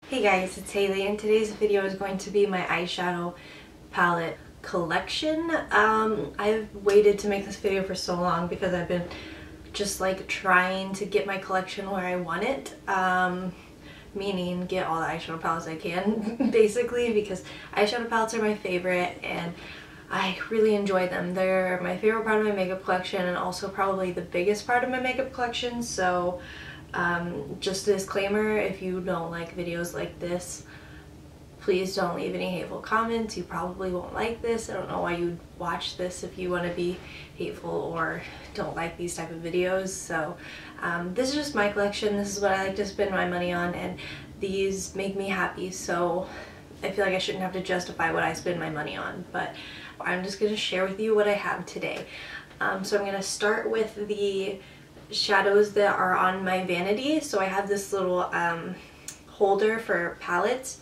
Hey guys, it's Hailey, and today's video is going to be my eyeshadow palette collection. I've waited to make this video for so long because I've been just like trying to get my collection where I want it. Meaning get all the eyeshadow palettes I can basically, because eyeshadow palettes are my favorite and I really enjoy them. They're my favorite part of my makeup collection and also probably the biggest part of my makeup collection. So just a disclaimer, if you don't like videos like this, please don't leave any hateful comments. You probably won't like this. I don't know why you'd watch this if you want to be hateful or don't like these type of videos. So this is just my collection. This is what I like to spend my money on, and these make me happy, so I feel like I shouldn't have to justify what I spend my money on, but I'm just going to share with you what I have today. So I'm going to start with the shadows that are on my Vanity. So I have this little holder for palettes.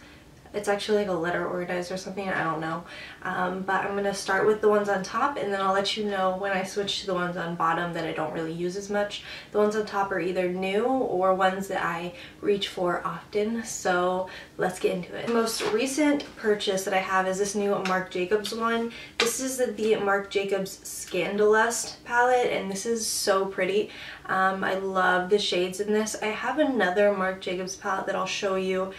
It's actually like a letter organizer or something, I don't know. But I'm going to start with the ones on top, and then I'll let you know when I switch to the ones on bottom that I don't really use as much. The ones on top are either new or ones that I reach for often, so let's get into it. The most recent purchase that I have is this new Marc Jacobs one. This is the Marc Jacobs Scandalust palette, and this is so pretty. I love the shades in this. I have another Marc Jacobs palette that I'll show you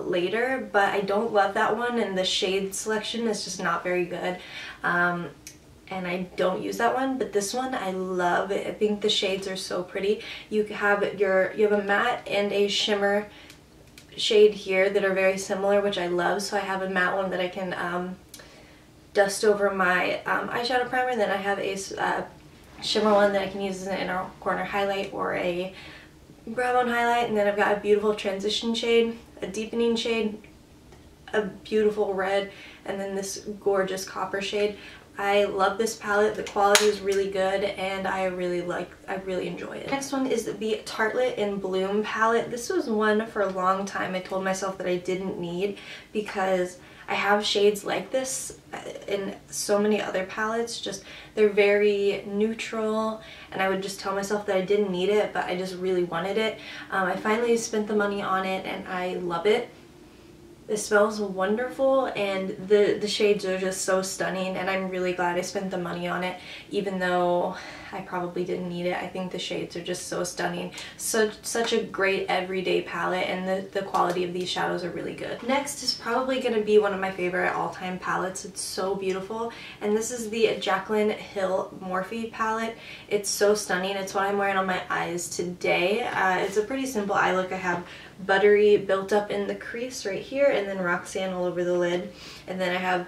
later, but I don't love that one, and the shade selection is just not very good. And I don't use that one, but this one I love it. I think the shades are so pretty. You have a matte and a shimmer shade here that are very similar, which I love. So I have a matte one that I can dust over my eyeshadow primer. Then I have a shimmer one that I can use as an inner corner highlight or a brow bone highlight, and then I've got a beautiful transition shade, a deepening shade, a beautiful red, and then this gorgeous copper shade. I love this palette. The quality is really good and I really enjoy it. Next one is the Tartelette in Bloom palette. This was one for a long time I told myself that I didn't need because I have shades like this in so many other palettes. Just they're very neutral, and I would just tell myself that I didn't need it, but I just really wanted it. I finally spent the money on it and I love it. It smells wonderful, and the shades are just so stunning, and I'm really glad I spent the money on it, even though I probably didn't need it. I think the shades are just so stunning. Such a great everyday palette, and the quality of these shadows are really good. Next is probably going to be one of my favorite all-time palettes. It's so beautiful, and this is the Jaclyn Hill Morphe palette. It's so stunning. It's what I'm wearing on my eyes today. It's a pretty simple eye look. I have buttery built up in the crease right here, and then Roxanne all over the lid, and then I have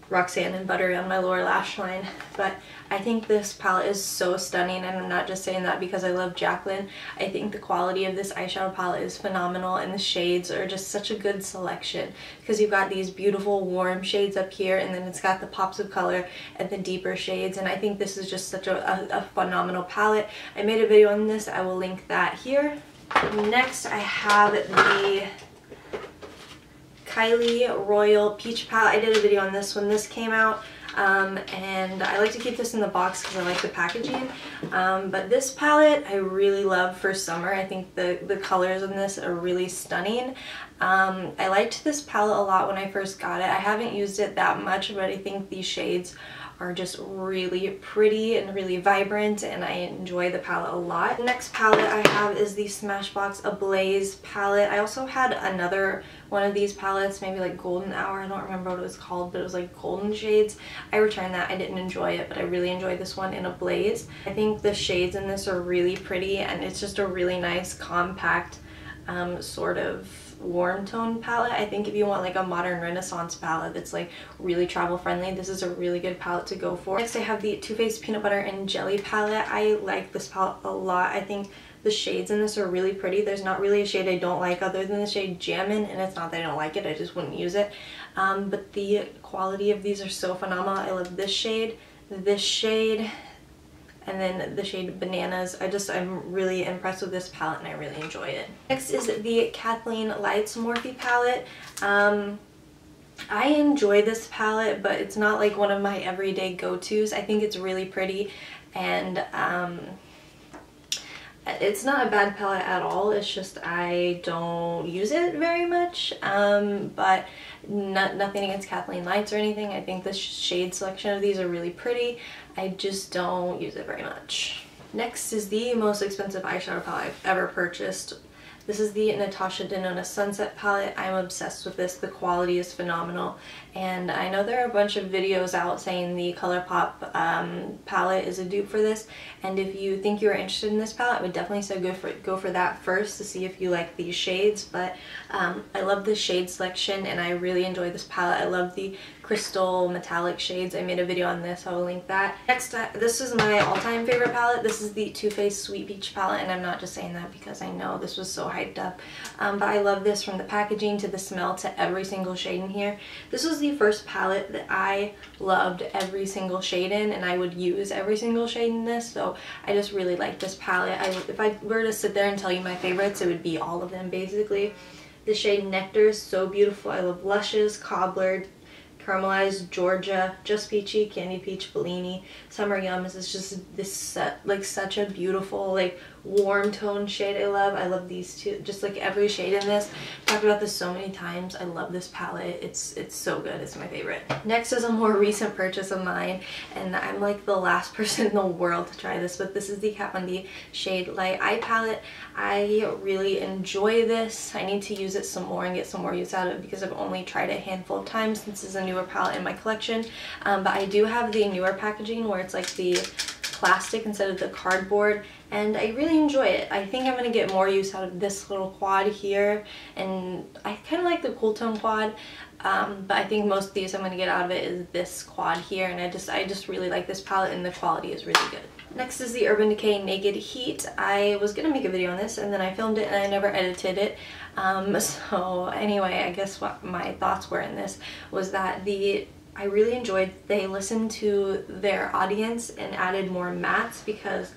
Roxanne and buttery on my lower lash line. But I think this palette is so stunning, and I'm not just saying that because I love Jaclyn. I think the quality of this eyeshadow palette is phenomenal, and the shades are just such a good selection because you've got these beautiful warm shades up here, and then it's got the pops of color and the deeper shades, and I think this is just such a phenomenal palette. I made a video on this. I will link that here. Next I have the Kylie Royal Peach palette. I did a video on this when this came out, and I like to keep this in the box because I like the packaging. But this palette I really love for summer. I think the colors in this are really stunning. I liked this palette a lot when I first got it. I haven't used it that much, but I think these shades are just really pretty and really vibrant, and I enjoy the palette a lot. The next palette I have is the Smashbox Ablaze palette. I also had another one of these palettes, maybe like Golden Hour, I don't remember what it was called, but it was like golden shades. I returned that. I didn't enjoy it, but I really enjoyed this one in Ablaze. I think the shades in this are really pretty, and it's just a really nice compact sort of warm tone palette. I think if you want like a modern Renaissance palette that's like really travel friendly, this is a really good palette to go for. Next I have the Too Faced Peanut Butter and Jelly palette. I like this palette a lot. I think the shades in this are really pretty. There's not really a shade I don't like other than the shade Jammin', and it's not that I don't like it, I just wouldn't use it. But the quality of these are so phenomenal. I love this shade, and then the shade Bananas. I'm really impressed with this palette and I really enjoy it. Next is the Kathleen Lights Morphe palette. I enjoy this palette, but it's not like one of my everyday go-tos. I think it's really pretty, and It's not a bad palette at all, it's just I don't use it very much, but nothing against Kathleen Lights or anything. I think the shade selection of these are really pretty. I just don't use it very much. Next is the most expensive eyeshadow palette I've ever purchased. This is the Natasha Denona Sunset palette. I'm obsessed with this. The quality is phenomenal. And I know there are a bunch of videos out saying the ColourPop palette is a dupe for this. And if you think you're interested in this palette, I would definitely say go for that first to see if you like these shades. But I love the shade selection and I really enjoy this palette. I love the crystal metallic shades. I made a video on this, I will link that. Next, this is my all-time favorite palette. This is the Too Faced Sweet Peach palette, and I'm not just saying that because I know this was so hyped up. But I love this, from the packaging to the smell to every single shade in here. This was the first palette that I loved every single shade in, and I would use every single shade in this, so I just really like this palette. If I were to sit there and tell you my favorites, it would be all of them basically. The shade Nectar is so beautiful. I love Luscious, Cobbler, Caramelized, Georgia, Just Peachy, Candy Peach, Bellini, Summer Yum. Is just this like such a beautiful, like, warm tone shade I love these two, just like every shade in this. I've talked about this so many times. I love this palette. It's so good. It's my favorite. Next is a more recent purchase of mine, and I'm like the last person in the world to try this, but this is the Kat Von D shade Light Eye palette. I really enjoy this. I need to use it some more and get some more use out of it because I've only tried it a handful of times since this is a newer palette in my collection. But I do have the newer packaging where it's like the plastic instead of the cardboard, and I really enjoy it. I think I'm going to get more use out of this little quad here, and I kind of like the cool tone quad, but I think most of the use I'm going to get out of it is this quad here, and I just really like this palette, and the quality is really good. Next is the Urban Decay Naked Heat. I was going to make a video on this, and then I filmed it and I never edited it. So anyway, I guess what my thoughts were in this was that I really enjoyed they listened to their audience and added more mattes, because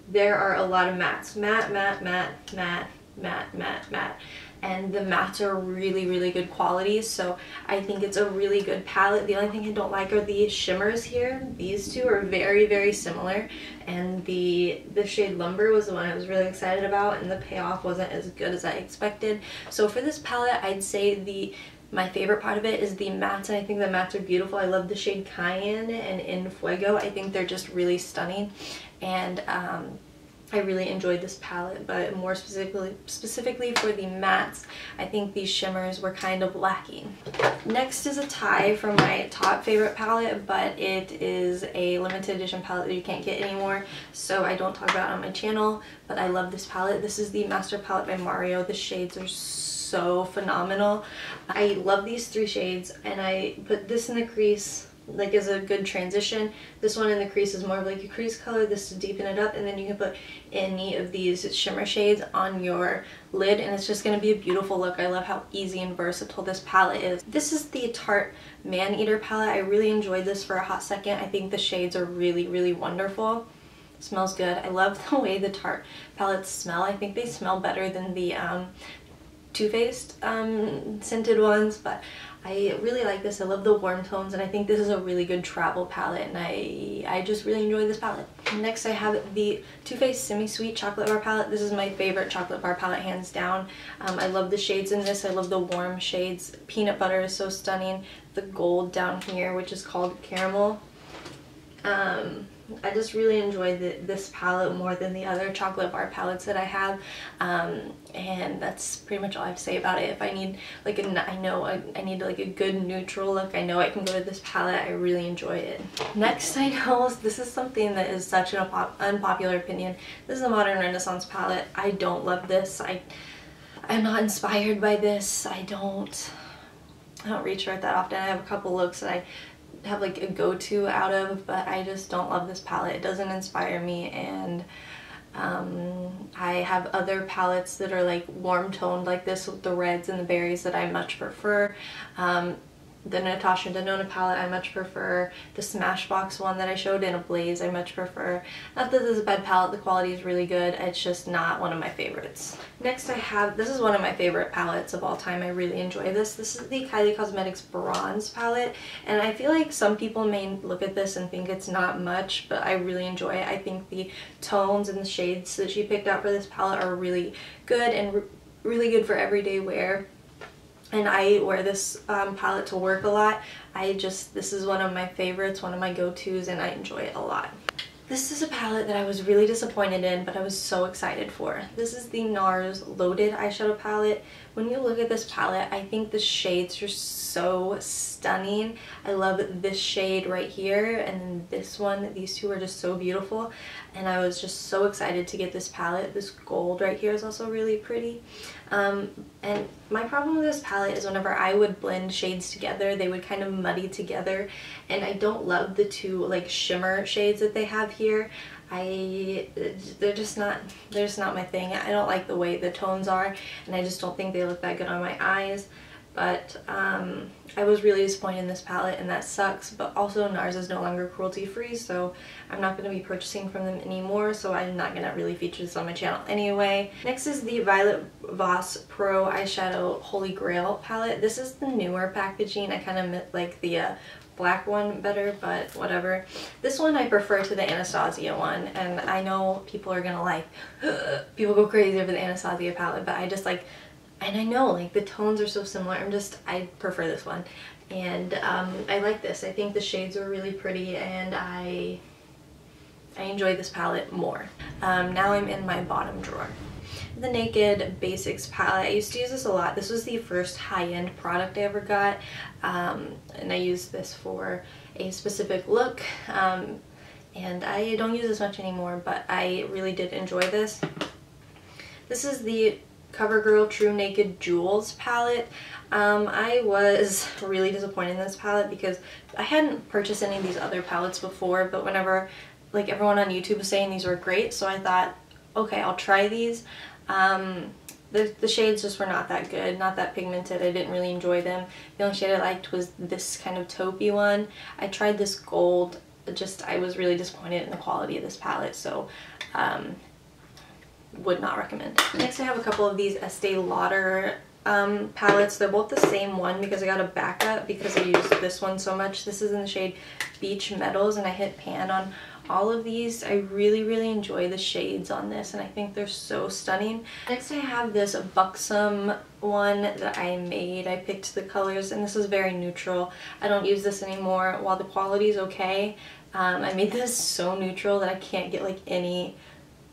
there are a lot of mattes. Matte, matte, matte, matte, matte, matte, matte. And the mattes are really good quality, so I think it's a really good palette. The only thing I don't like are the shimmers here. These two are very similar, and the shade Lumber was the one I was really excited about, and the payoff wasn't as good as I expected. So for this palette, I'd say my favorite part of it is the mattes, and I think the mattes are beautiful. I love the shade Cayenne and In Fuego. I think they're just really stunning, and I really enjoyed this palette, but more specifically for the mattes, I think these shimmers were kind of lacking. Next is a tie for my top favorite palette, but it is a limited edition palette that you can't get anymore, so I don't talk about it on my channel, but I love this palette. This is the Master Palette by Mario. The shades are so phenomenal. I love these three shades, and I put this in the crease like as a good transition. This one in the crease is more of like a crease color, this to deepen it up, and then you can put any of these shimmer shades on your lid, and it's just going to be a beautiful look. I love how easy and versatile this palette is. This is the Tarte Man-Eater palette. I really enjoyed this for a hot second. I think the shades are really wonderful. It smells good. I love the way the Tarte palettes smell. I think they smell better than the Too Faced scented ones, but I really like this. I love the warm tones, and I think this is a really good travel palette, and I just really enjoy this palette. Next I have the Too Faced Semi-Sweet Chocolate Bar palette. This is my favorite chocolate bar palette, hands down. I love the shades in this. I love the warm shades. Peanut butter is so stunning. The gold down here, which is called Caramel. I just really enjoy this palette more than the other chocolate bar palettes that I have, and that's pretty much all I have to say about it. If I need like I need like a good neutral look, I know I can go to this palette. I really enjoy it. Next, I know this is something that is such an unpopular opinion. This is the Modern Renaissance palette. I don't love this. I'm not inspired by this. I don't reach for it that often. I have a couple looks that I have like a go-to out of, but I just don't love this palette. It doesn't inspire me, and I have other palettes that are like warm toned like this with the reds and the berries that I much prefer. the Natasha Denona palette. I much prefer the Smashbox one that I showed in Ablaze. I much prefer. Not that this is a bad palette, the quality is really good, it's just not one of my favorites. Next I have, this is one of my favorite palettes of all time. I really enjoy this. This is the Kylie Cosmetics Bronze palette, and I feel like some people may look at this and think it's not much, but I really enjoy it. I think the tones and the shades that she picked out for this palette are really good and really good for everyday wear. And I wear this palette to work a lot. This is one of my favorites, one of my go-tos, and I enjoy it a lot. This is a palette that I was really disappointed in, but I was so excited for. This is the NARS Loaded eyeshadow palette. When you look at this palette, I think the shades are so stunning. I love this shade right here and then this one. These two are just so beautiful, and I was just so excited to get this palette. This gold right here is also really pretty. And my problem with this palette is whenever I would blend shades together, they would kind of muddy together, and I don't love the two like shimmer shades that they have here. They're just not my thing. I don't like the way the tones are, and I just don't think they look that good on my eyes. But I was really disappointed in this palette, and that sucks. But also NARS is no longer cruelty free, so I'm not going to be purchasing from them anymore, so I'm not going to really feature this on my channel anyway. Next is the Violet Voss Pro Eyeshadow Holy Grail palette. This is the newer packaging. I kind of like the black one better, but whatever. This one I prefer to the Anastasia one, and I know people are gonna like people go crazy over the Anastasia palette, but I just like, and I know like the tones are so similar, I prefer this one, and I like this. I think the shades are really pretty, and I enjoy this palette more. Now I'm in my bottom drawer. The Naked Basics palette. I used to use this a lot. This was the first high-end product I ever got, and I used this for a specific look, and I don't use this much anymore, but I really did enjoy this. This is the CoverGirl True Naked Jewels palette. I was really disappointed in this palette because I hadn't purchased any of these other palettes before, but whenever like everyone on YouTube was saying these were great, so I thought, okay, I'll try these. The shades just were not that good, not that pigmented. I didn't really enjoy them. The only shade I liked was this kind of taupey one. I tried this gold, I was really disappointed in the quality of this palette, so would not recommend. Next I have a couple of these Estee Lauder palettes. They're both the same one because I got a backup because I used this one so much. This is in the shade Beach Meadows, and I hit pan on all of these. I really enjoy the shades on this, and I think they're so stunning. Next I have this Buxom one that I made. I picked the colors, and this is very neutral. I don't use this anymore. While the quality is okay, I made this so neutral that I can't get like any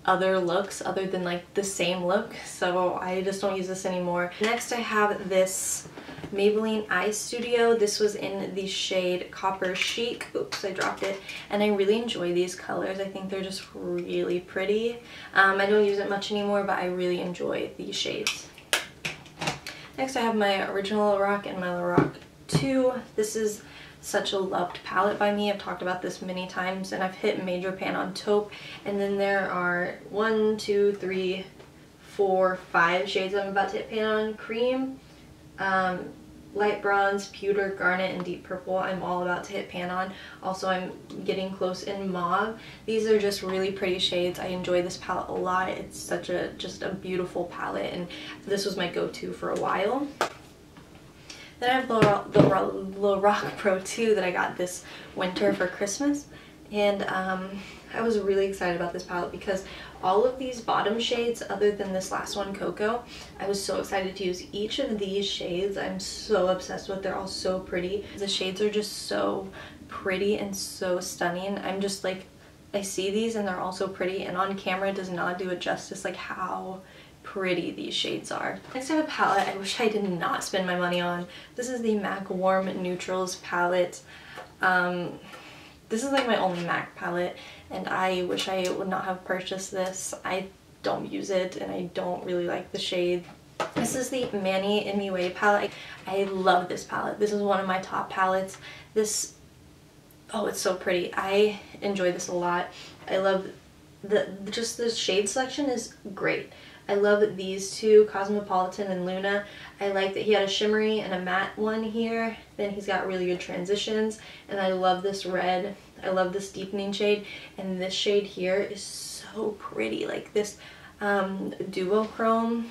other looks other than like the same look, so I just don't use this anymore. Next I have this Maybelline Eye Studio. This was in the shade Copper Chic. Oops, I dropped it. And I really enjoy these colors. I think they're just really pretty. I don't use it much anymore, but I really enjoy these shades. Next I have my original Lorac and my Lorac 2. This is such a loved palette by me. I've talked about this many times, and I've hit major pan on taupe, and then there are 1, 2, 3, 4, 5 shades I'm about to hit pan on. Cream, light bronze, pewter, garnet, and deep purple I'm all about to hit pan on. Also I'm getting close in mauve. These are just really pretty shades. I enjoy this palette a lot. It's such a just a beautiful palette, and this was my go-to for a while. Then I have the Lorac Pro 2 that I got this winter for Christmas, and I was really excited about this palette because all of these bottom shades, other than this last one, Cocoa, I was so excited to use each of these shades. I'm so obsessed with. They're all so pretty. The shades are just so pretty and so stunning. I'm just like, I see these and they're all so pretty, and on camera it does not do it justice like how pretty these shades are. Next I have a palette I wish I did not spend my money on. This is the MAC Warm Neutrals palette. This is like my only MAC palette, and I wish I would not have purchased this. I don't use it, and I don't really like the shade. This is the Manny Imovie palette. I love this palette. This is one of my top palettes. This, oh, it's so pretty. I enjoy this a lot. I love just the shade selection is great. I love these two, Cosmopolitan and Luna. I like that he had a shimmery and a matte one here. Then he's got really good transitions. And I love this red. I love this deepening shade. And this shade here is so pretty. Like this duochrome.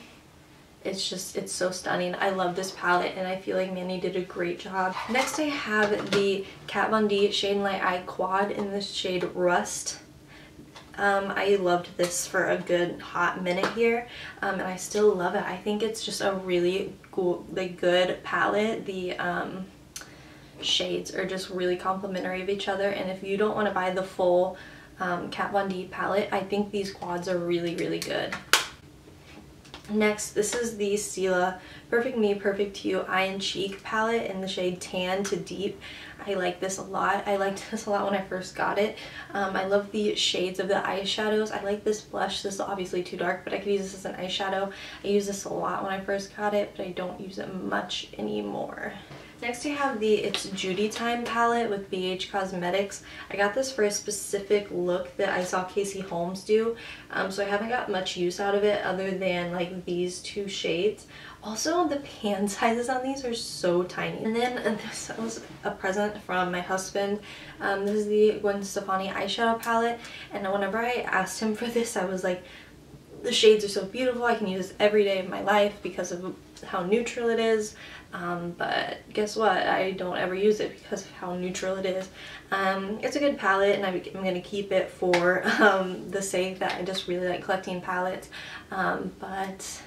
It's so stunning. I love this palette and I feel like Manny did a great job. Next I have the Kat Von D Shade and Light Eye Quad in the shade Rust. I loved this for a good hot minute here, and I still love it. I think it's just a really cool, like, good palette. The shades are just really complementary of each other, and if you don't want to buy the full Kat Von D palette, I think these quads are really, really good. Next, this is the Stila Perfect Me, Perfect You Eye and Cheek palette in the shade Tan to Deep. I like this a lot. I liked this a lot when I first got it. I love the shades of the eyeshadows. I like this blush. This is obviously too dark, but I could use this as an eyeshadow. I used this a lot when I first got it, but I don't use it much anymore. Next I have the It's Judy Time palette with BH Cosmetics. I got this for a specific look that I saw Casey Holmes do, so I haven't got much use out of it other than like these two shades. Also, the pan sizes on these are so tiny. And then this was a present from my husband. This is the Gwen Stefani eyeshadow palette, and whenever I asked him for this, I was like, the shades are so beautiful, I can use this every day of my life because of how neutral it is, but guess what, I don't ever use it because of how neutral it is. It's a good palette and I'm going to keep it for the sake that I just really like collecting palettes, but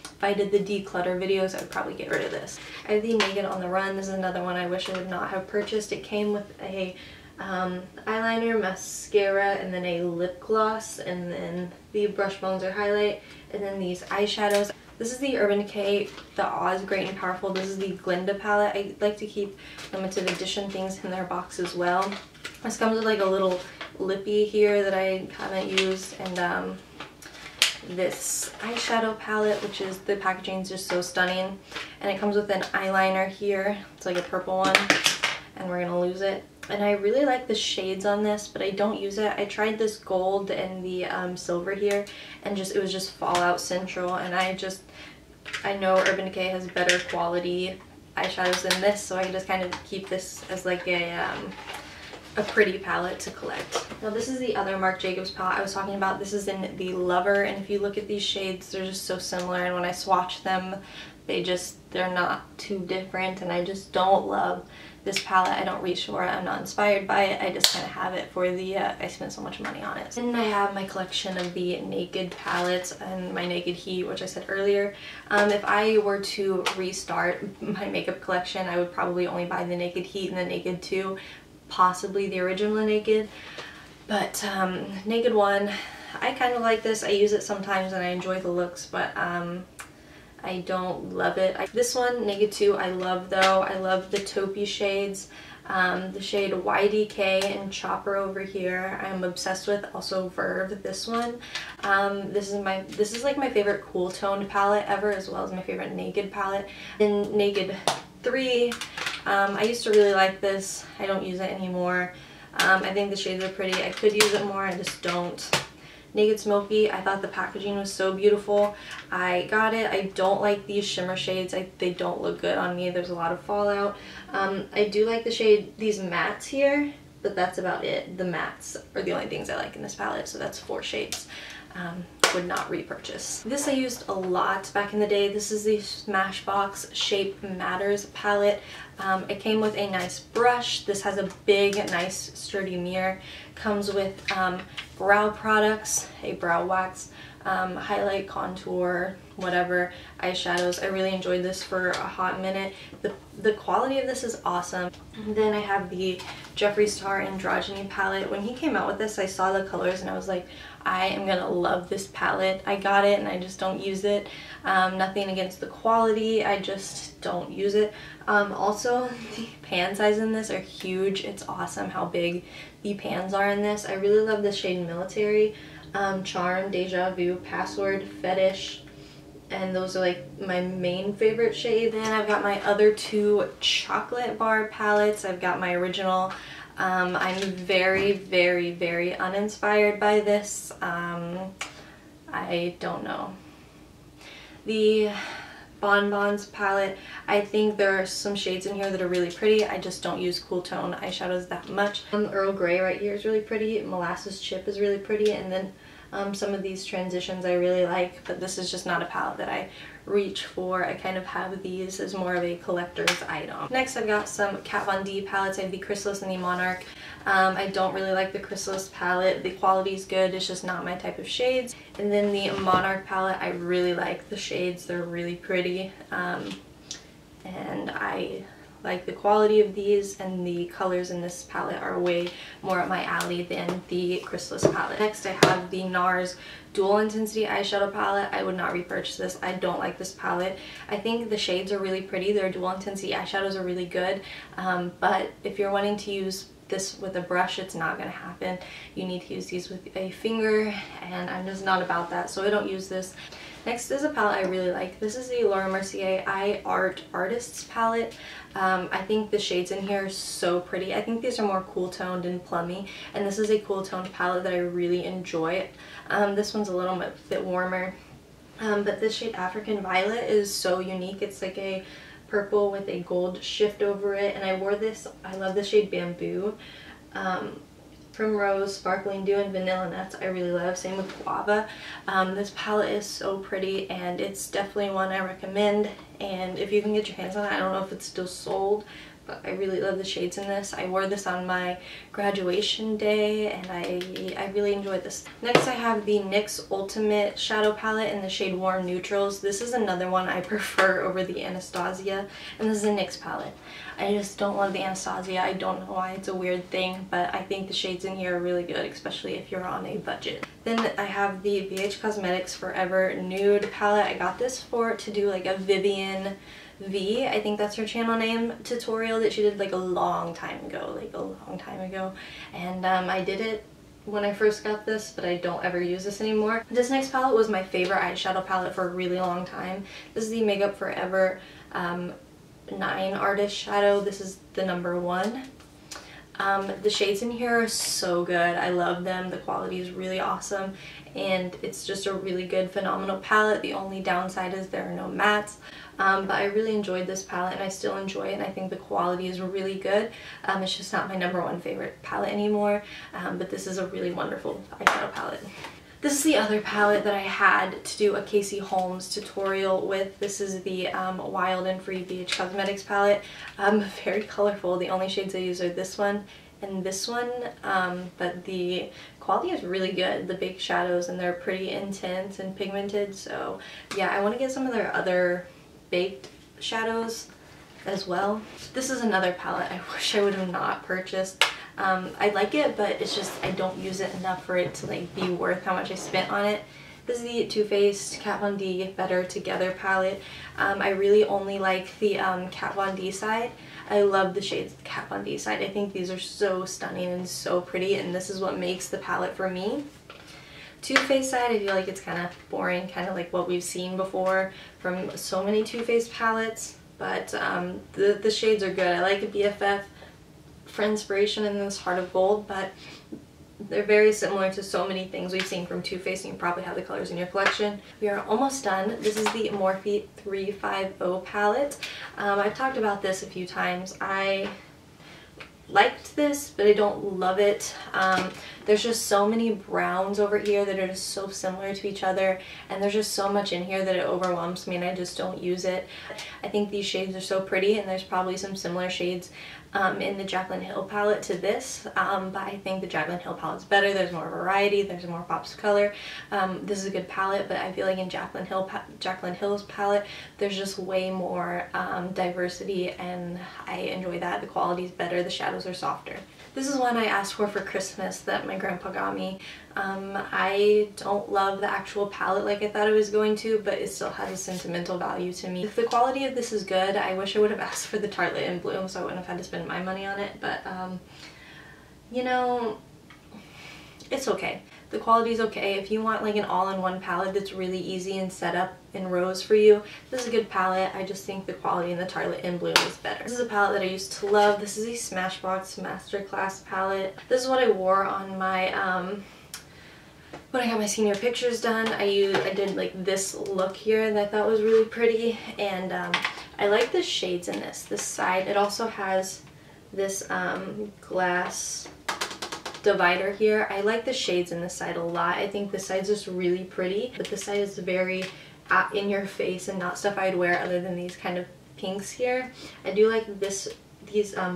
if I did the declutter videos, I would probably get rid of this. I have the Naked on the Run. This is another one I wish I would not have purchased. It came with a eyeliner, mascara, and then a lip gloss, and then the brush bronzer highlight, and then these eyeshadows. This is the Urban Decay, the Oz Great and Powerful. This is the Glinda palette. I like to keep limited edition things in their box as well. This comes with like a little lippy here that I haven't used, and this eyeshadow palette, which is, the packaging is just so stunning, and it comes with an eyeliner here. It's like a purple one, and we're gonna lose it. And I really like the shades on this, but I don't use it. I tried this gold and the silver here, and it was just Fallout Central, and I know Urban Decay has better quality eyeshadows than this, so I just kind of keep this as like a pretty palette to collect. Now this is the other Marc Jacobs palette I was talking about. This is in the Lover, and if you look at these shades, they're just so similar, and when I swatch them, they're not too different, and I just don't love this palette. I don't reach for it. I'm not inspired by it. I just kind of have it for the, I spent so much money on it. And I have my collection of the Naked palettes and my Naked Heat, which I said earlier. If I were to restart my makeup collection, I would probably only buy the Naked Heat and the Naked 2, possibly the original Naked. But Naked 1, I kind of like this. I use it sometimes and I enjoy the looks, but I don't love it. This one, Naked 2, I love though. I love the taupey shades. The shade YDK and Chopper over here I'm obsessed with. Also Verve, this one. This is like my favorite cool toned palette ever, as well as my favorite Naked palette. Then Naked 3, I used to really like this. I don't use it anymore. I think the shades are pretty. I could use it more, I just don't. Naked Smoky, I thought the packaging was so beautiful. I got it. I don't like these shimmer shades. They don't look good on me. There's a lot of fallout. I do like the shade, these mattes here, but that's about it. The mattes are the only things I like in this palette, so that's 4 shades. Would not repurchase. This I used a lot back in the day. This is the Smashbox Shape Matters palette. It came with a nice brush. This has a big, nice, sturdy mirror. Comes with brow products, a brow wax, highlight, contour, whatever, eyeshadows. I really enjoyed this for a hot minute. The quality of this is awesome. And then I have the Jeffree Star Androgyny palette. When he came out with this, I saw the colors and I was like, I am gonna love this palette. I got it and I just don't use it. Nothing against the quality, I just don't use it. Also, the pan size in this are huge. It's awesome how big the pans are in this. I really love the shade Military, Charm, Deja Vu, Password, Fetish, and those are like my main favorite shades. Then I've got my other 2 chocolate bar palettes. I've got my original. I'm very, very, very uninspired by this. I don't know. the Bonbons palette. I think there are some shades in here that are really pretty. I just don't use cool tone eyeshadows that much. Earl Grey right here is really pretty. Molasses Chip is really pretty, and then some of these transitions I really like, but this is just not a palette that I reach for. I kind of have these as more of a collector's item. Next, I've got some Kat Von D palettes. I have the Chrysalis and the Monarch. I don't really like the Chrysalis palette. The quality is good, it's just not my type of shades. And then the Monarch palette, I really like the shades. They're really pretty, and I like the quality of these, and the colors in this palette are way more up my alley than the Chrysalis palette. Next, I have the NARS Dual Intensity Eyeshadow Palette. I would not repurchase this. I don't like this palette. I think the shades are really pretty. Their Dual Intensity eyeshadows are really good, but if you're wanting to use this with a brush, it's not going to happen. You need to use these with a finger, and I'm just not about that, so I don't use this. Next is a palette I really like. This is the Laura Mercier I Art Artists palette. I think the shades in here are so pretty. I think these are more cool toned and plummy, and this is a cool toned palette that I really enjoy. This one's a little bit warmer, but this shade African Violet is so unique. It's like a purple with a gold shift over it, and I wore this. I love the shade Bamboo. Primrose, Sparkling Dew, and Vanilla Nuts I really love. Same with Guava. This palette is so pretty, and it's definitely one I recommend, and if you can get your hands on it, I don't know if it's still sold, but I really love the shades in this. I wore this on my graduation day, and I really enjoyed this. Next, I have the NYX Ultimate Shadow Palette in the shade Warm Neutrals. This is another one I prefer over the Anastasia, and this is a NYX palette. I just don't love the Anastasia. I don't know why, it's a weird thing, but I think the shades in here are really good, especially if you're on a budget. Then I have the BH Cosmetics Forever Nude palette. I got this to do like a Vivian V, I think that's her channel name, tutorial that she did like a long time ago, and I did it when I first got this, but I don't ever use this anymore. This next palette was my favorite eyeshadow palette for a really long time. This is the Makeup Forever 9 Artist Shadow. This is the #1. The shades in here are so good. I love them. The quality is really awesome, and it's just a really good, phenomenal palette. The only downside is there are no mattes, but I really enjoyed this palette, and I still enjoy it, and I think the quality is really good. It's just not my #1 favorite palette anymore, but this is a really wonderful eyeshadow palette. This is the other palette that I had to do a Casey Holmes tutorial with. This is the Wild and Free BH Cosmetics palette. Very colorful. The only shades I use are this one and this one, but the quality is really good. The big shadows, and they're pretty intense and pigmented, so yeah, I want to get some of their other baked shadows as well. This is another palette I wish I would have not purchased. I like it, but it's just I don't use it enough for it to like be worth how much I spent on it. This is the Too Faced Kat Von D Better Together palette. I really only like the Kat Von D side. I love the shades of the Kat Von D side. I think these are so stunning and so pretty, and this is what makes the palette for me. Too Faced side, I feel like it's kind of boring, kind of like what we've seen before from so many Too Faced palettes, but the shades are good. I like a BFF, Friendspiration, and this Heart of Gold, but they're very similar to so many things we've seen from Too Faced, and you probably have the colors in your collection. We are almost done. This is the Morphe 350 palette. I've talked about this a few times. I liked this, but I don't love it. There's just so many browns over here that are just so similar to each other, and there's just so much in here that it overwhelms me, and I just don't use it. I think these shades are so pretty, and there's probably some similar shades in the Jaclyn Hill palette to this, but I think the Jaclyn Hill palette is better. There's more variety, there's more pops of color. This is a good palette, but I feel like in Jaclyn Hill's palette there's just way more diversity, and I enjoy that. The quality is better, the shadows are softer. This is one I asked for Christmas that my grandpa got me. I don't love the actual palette like I thought it was going to, but it still has a sentimental value to me. The quality of this is good. I wish I would have asked for the Tartelette in Bloom, so I wouldn't have had to spend my money on it, but you know, it's okay. The quality is okay. If you want like an all-in-one palette that's really easy and set up in rows for you, this is a good palette. I just think the quality in the Tartelette in Bloom is better. This is a palette that I used to love. This is a Smashbox Masterclass palette. This is what I wore on my when I got my senior pictures done, I did like this look here that I thought was really pretty, and I like the shades in this side. It also has this glass divider here. I like the shades in this side a lot. I think this side's just really pretty, but this side is very in your face and not stuff I'd wear other than these kind of pinks here. I do like these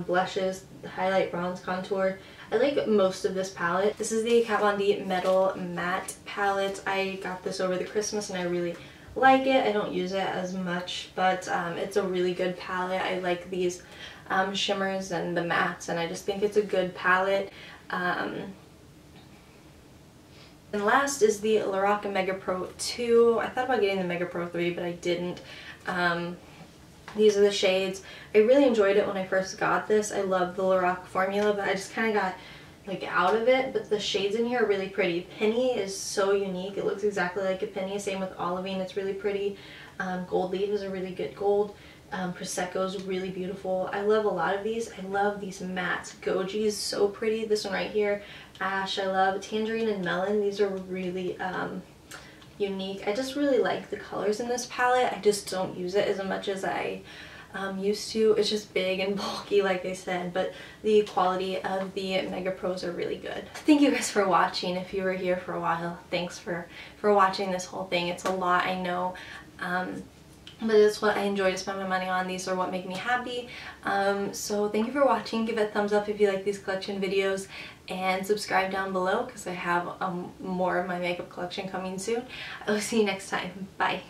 blushes, the highlight, bronze, contour. I like most of this palette. This is the Kat Von D Metal Matte palette. I got this over the Christmas and I really like it. I don't use it as much, but it's a really good palette. I like these shimmers and the mattes, and I just think it's a good palette. And last is the Lorac Mega Pro 2. I thought about getting the Mega Pro 3, but I didn't. These are the shades. I really enjoyed it when I first got this. I love the Lorac formula, but I just kind of got like out of it. But the shades in here are really pretty. Penny is so unique. It looks exactly like a penny. Same with Olivine. It's really pretty. Gold Leaf is a really good gold. Prosecco is really beautiful. I love a lot of these. I love these mattes. Goji is so pretty. This one right here. Ash, I love. Tangerine and Melon. These are really unique. I just really like the colors in this palette. I just don't use it as much as I used to. It's just big and bulky, like I said, but the quality of the Mega Pros are really good. Thank you guys for watching. If you were here for a while, thanks for watching this whole thing. It's a lot, I know, but it's what I enjoy to spend my money on. These are what make me happy. So thank you for watching. Give it a thumbs up if you like these collection videos, and subscribe down below because I have more of my makeup collection coming soon. I will see you next time. Bye.